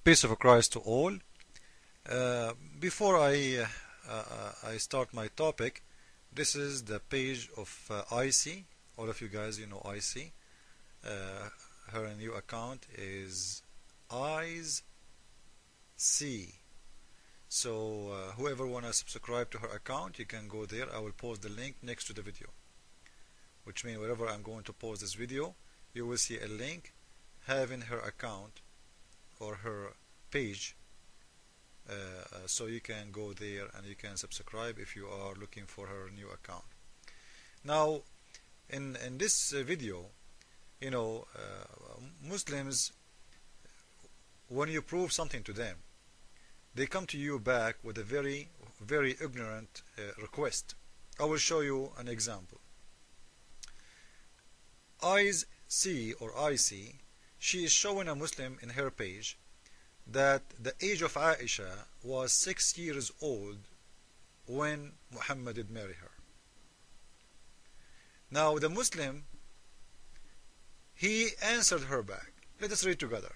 Peace of Christ to all. Before I start my topic, this is the page of IC. All of you guys, you know IC. Her new account is Eyes C. So whoever wanna subscribe to her account, you can go there. I will post the link next to the video, which means wherever I'm going to post this video, you will see a link having her account or her page, so you can go there and you can subscribe if you are looking for her new account. Now in this video, you know, Muslims, when you prove something to them, they come to you back with a very ignorant request. I will show you an example. Eyes C or IC, she is showing a Muslim in her page that the age of Aisha was 6 years old when Muhammad did marry her. Now the Muslim, he answered her back. Let us read together.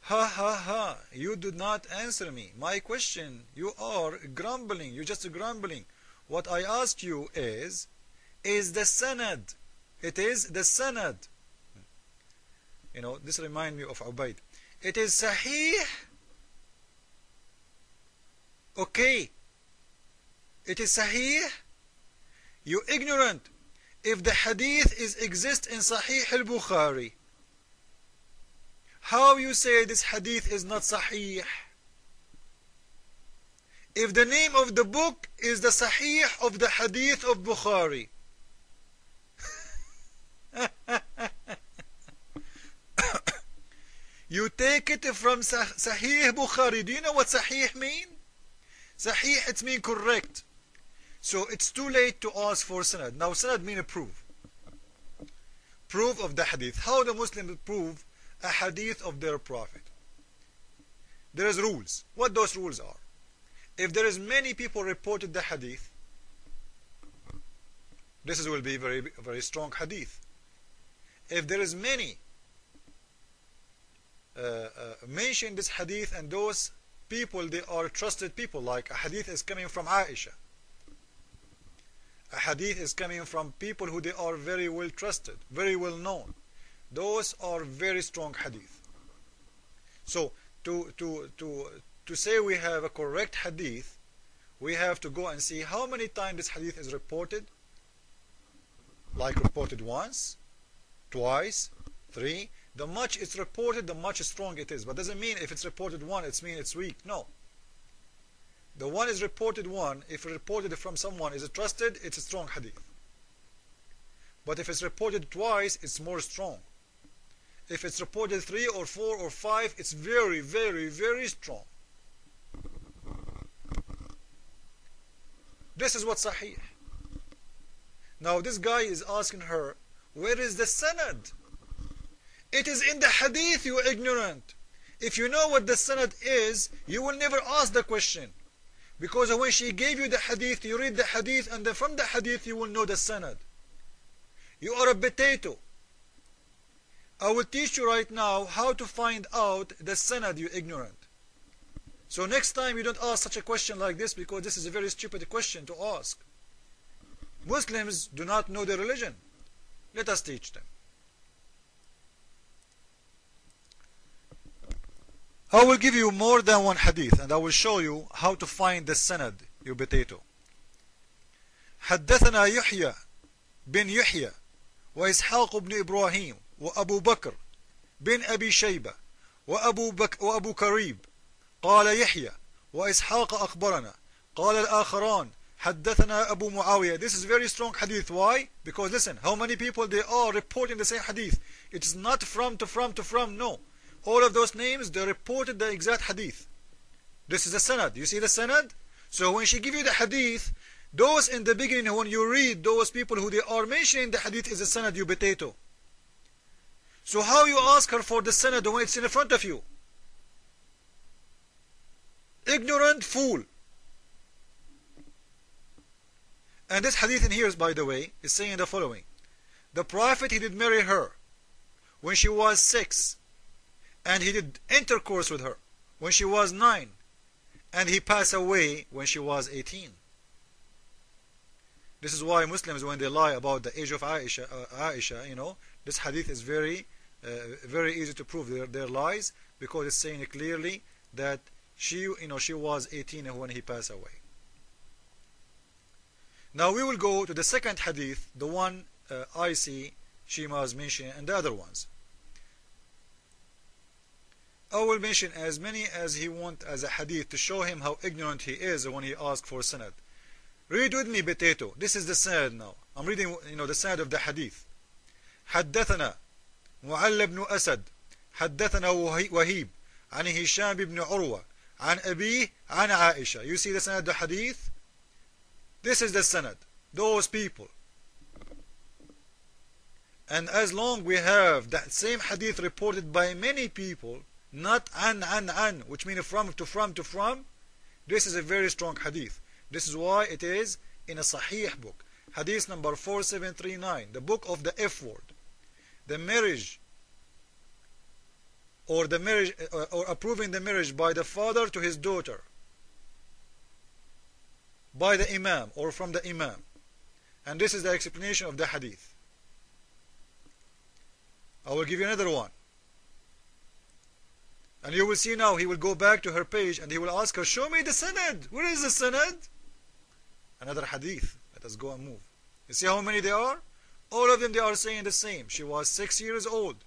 Ha ha ha, you did not answer me. My question, you are grumbling, you're just grumbling. What I asked you is the sanad. It is the sanad. You know, this reminds me of Ubaid. It is sahih. Okay. It is sahih. You ignorant. If the hadith exists in Sahih al-Bukhari, how you say this hadith is not sahih? If the name of the book is the Sahih of the hadith of Bukhari, you take it from Sahih Bukhari. Do you know what Sahih mean? Sahih, it means correct. So it's too late to ask for sanad. Now sanad means a proof. Proof of the hadith. How the Muslims prove a hadith of their prophet? There is rules. What those rules are? If there is many people reported the hadith, this will be very strong hadith. If there is many mention this hadith and those people, they are trusted people, like a hadith is coming from Aisha, a hadith is coming from people who they are very well trusted, very well known, those are very strong hadith. So to say we have a correct hadith, we have to go and see how many times this hadith is reported, like reported once, twice, three. The much it's reported, the much strong it is. But doesn't mean if it's reported one, it means it's weak. No. The one is reported one, if reported from someone is trusted, it's a strong hadith. But if it's reported twice, it's more strong. If it's reported 3 or 4 or 5, it's very strong. This is what sahih. Now this guy is asking her, where is the sanad? It is in the hadith, you ignorant. If you know what the sanad is, you will never ask the question. Because when she gave you the hadith, you read the hadith, and then from the hadith you will know the sanad. You are a potato. I will teach you right now how to find out the sanad, you ignorant. So next time you don't ask such a question like this, because this is a very stupid question to ask. Muslims do not know their religion. Let us teach them. I will give you more than one hadith, and I will show you how to find the sanad, you potato. حدثنا يحيى بن يحيى وإسحاق بن إبراهيم وأبو بكر بن أبي شيبة وأبو كريب قال يحيى وإسحاق أخبرنا قال الآخران حدثنا أبو معاوية. This is very strong hadith. Why? Because listen, how many people they are reporting the same hadith. It is not from to from, no. All of those names, they reported the exact hadith. This is the sanad. You see the sanad? So when she give you the hadith, those in the beginning, when you read those people who they are mentioning the hadith is the sanad, you potato. So how you ask her for the sanad when it's in front of you? Ignorant fool. And this hadith in here, by the way, is saying the following. The Prophet, he did marry her when she was 6. and he did intercourse with her when she was 9, and he passed away when she was 18. This is why Muslims, when they lie about the age of Aisha, this hadith is very easy to prove their lies, because it's saying clearly that she was 18 when he passed away. Now we will go to the second hadith, the one I see Shima was mentioning, and the other ones. I will mention as many as he wants as a hadith to show him how ignorant he is when he asks for sanad. Read with me, potato. This is the sanad now. I'm reading, the sanad of the hadith. حدثنا معل بن أسد حدثنا وهيب عن هشام بن عروة عن أبيه عن عائشة. You see the sanad of the hadith? This is the sanad. Those people. And as long we have that same hadith reported by many people, not an, which means from, this is a very strong hadith. This is why it is in a Sahih book. Hadith number 4739, the book of the F word. The marriage, or approving the marriage by the father to his daughter, by the Imam, or from the Imam. And this is the explanation of the hadith. I will give you another one. And you will see now, he will go back to her page and he will ask her, show me the sanad. Where is the sanad? Another hadith. Let us go and move. You see how many there are? All of them, they are saying the same. She was 6 years old.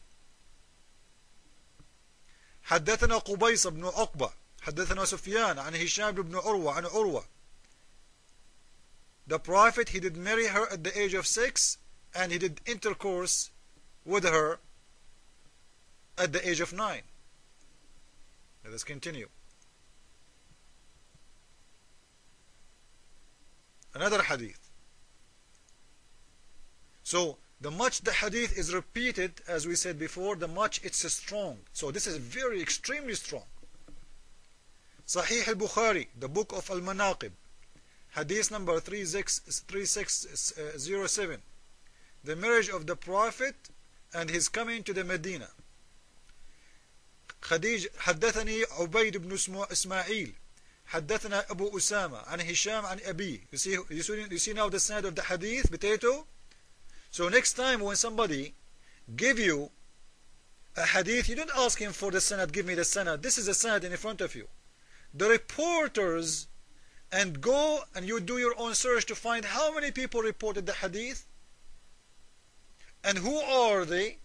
حدثنا قبيص بن عقبة حدثنا سفيان عن هشام بن عروة عن عروة. The Prophet, he did marry her at the age of 6, and he did intercourse with her at the age of 9. Let us continue. Another hadith. So, the much the hadith is repeated, as we said before, the much it's strong. So this is very extremely strong. Sahih al-Bukhari, the book of Al-Manaqib, hadith number 3607. The marriage of the Prophet and his coming to the Medina. حدثني عبيد بن إسماعيل حدثنا أبو أسامة عن هشام عن أبي. You see now the sanad of the hadith, potato? So next time when somebody give you a hadith, you don't ask him for the sanad, give me the sanad. This is the sanad in front of you. The reporters, and go and you do your own search to find how many people reported the hadith, and who are they,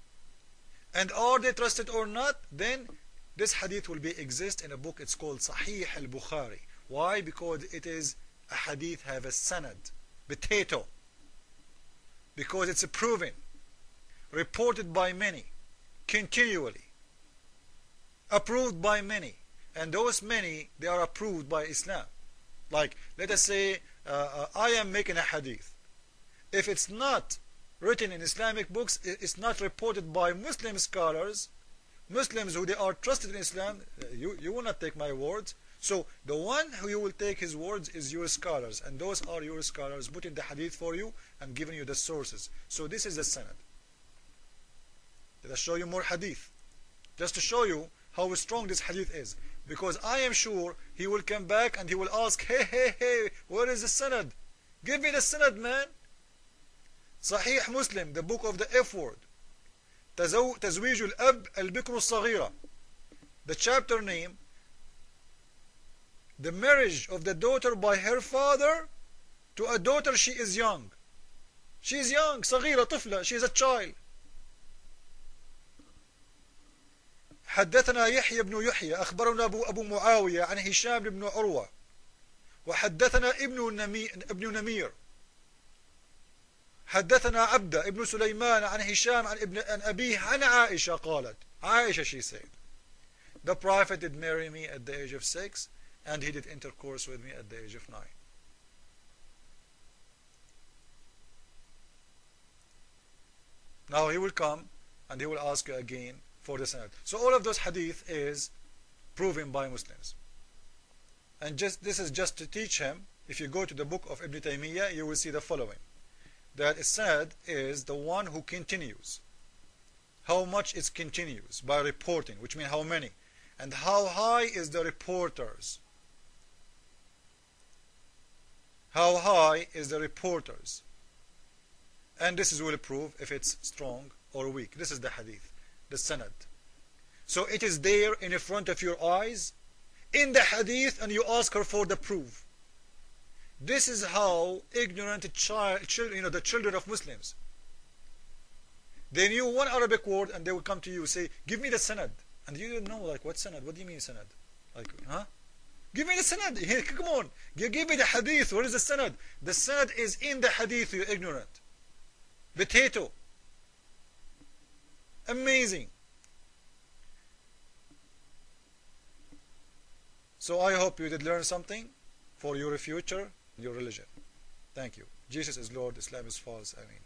and are they trusted or not. Then this hadith will exist in a book. It's called Sahih al-Bukhari. Why? Because it is a hadith have a sanad, potato. Because it's proven, reported by many, continually, approved by many, and those many, they are approved by Islam. Like, let us say I am making a hadith. If it's not written in Islamic books, it's not reported by Muslim scholars, Muslims who they are trusted in Islam, you will not take my words. So the one who you will take his words is your scholars, and those are your scholars putting the hadith for you and giving you the sources. So this is the sanad. Let us show you more hadith, just to show you how strong this hadith is. Because I am sure he will come back and he will ask, hey, where is the sanad? Give me the sanad, man. Sahih Muslim, the book of the F word. تزويج الأب البكر الصغيرة. The chapter name, the marriage of the daughter by her father to a daughter she is young. She is young, صغيرة, طفلة, she is a child. حدثنا يحيى بن يحيى أخبرنا أبو معاوية عن هشام بن عروة وحدثنا ابن نمير حدثنا عبدة ابن سليمان عن هشام عن أبيه عن عائشة قالت. Aisha, she said, the Prophet did marry me at the age of 6, and he did intercourse with me at the age of 9. Now he will come and he will ask you again for the sanad. So all of those hadith is proven by Muslims. And this is just to teach him. If you go to the book of Ibn Taymiyyah, you will see the following. That sanad is the one who continues. How much it continues by reporting, which means how many. And how high is the reporters? How high is the reporters? And this will prove if it's strong or weak. This is the hadith, the sanad. So it is there in front of your eyes in the hadith, and you ask her for the proof. This is how ignorant the children of Muslims. They knew one Arabic word and they would come to you say, give me the sanad. And you don't know, like, what sanad? What do you mean sanad? Like, huh? Give me the sanad. Here, come on. Give me the hadith. Where is the sanad? The sanad is in the hadith, you ignorant. Potato. Amazing. So I hope you did learn something for your future, your religion. Thank you. Jesus is Lord, Islam is false. I mean.